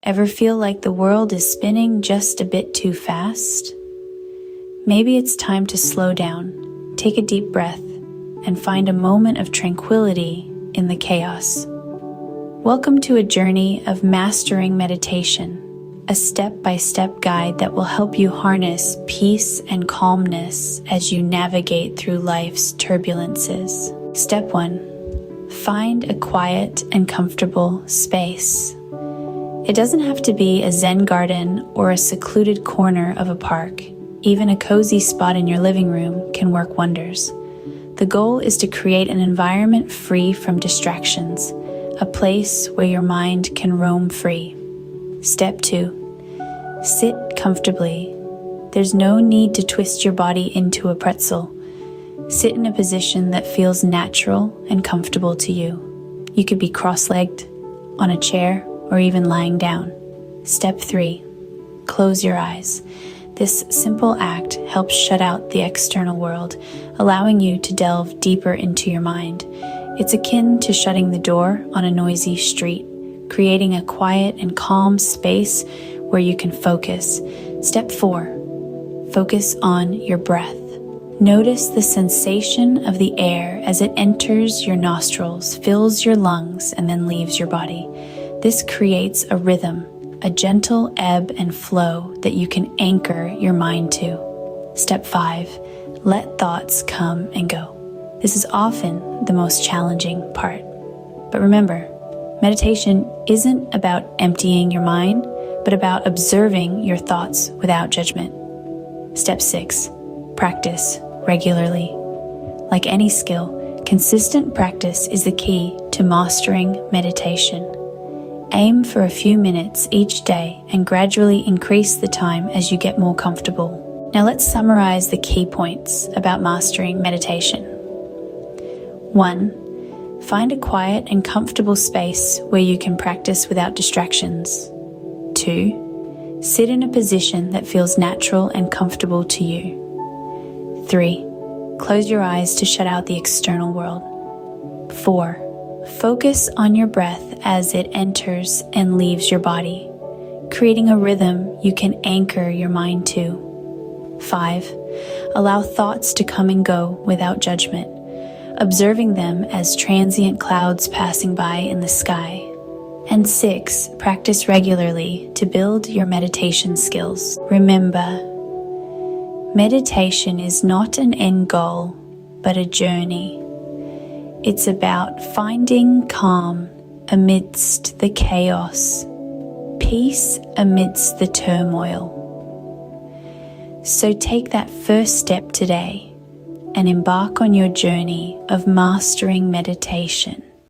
Ever feel like the world is spinning just a bit too fast? Maybe it's time to slow down, take a deep breath, and find a moment of tranquility in the chaos. Welcome to a journey of mastering meditation, a step-by-step guide that will help you harness peace and calmness as you navigate through life's turbulences. Step 1. Find a quiet and comfortable space. It doesn't have to be a Zen garden or a secluded corner of a park. Even a cozy spot in your living room can work wonders. The goal is to create an environment free from distractions, a place where your mind can roam free. Step 2. Sit comfortably. There's no need to twist your body into a pretzel. Sit in a position that feels natural and comfortable to you. You could be cross-legged, on a chair, or even lying down. Step 3. Close your eyes. This simple act helps shut out the external world, allowing you to delve deeper into your mind. It's akin to shutting the door on a noisy street, creating a quiet and calm space where you can focus. Step 4. Focus on your breath. Notice the sensation of the air as it enters your nostrils, fills your lungs, and then leaves your body. This creates a rhythm, a gentle ebb and flow that you can anchor your mind to. Step 5. Let thoughts come and go. This is often the most challenging part. But remember, meditation isn't about emptying your mind, but about observing your thoughts without judgment. Step 6. Practice regularly. Like any skill, consistent practice is the key to mastering meditation. Aim for a few minutes each day and gradually increase the time as you get more comfortable. Now let's summarize the key points about mastering meditation. 1. Find a quiet and comfortable space where you can practice without distractions. 2. Sit in a position that feels natural and comfortable to you. 3. Close your eyes to shut out the external world. 4. Focus on your breath as it enters and leaves your body, creating a rhythm you can anchor your mind to. 5. Allow thoughts to come and go without judgment, observing them as transient clouds passing by in the sky. And 6. Practice regularly to build your meditation skills. Remember, meditation is not an end goal, but a journey. It's about finding calm amidst the chaos, peace amidst the turmoil. So take that first step today and embark on your journey of mastering meditation.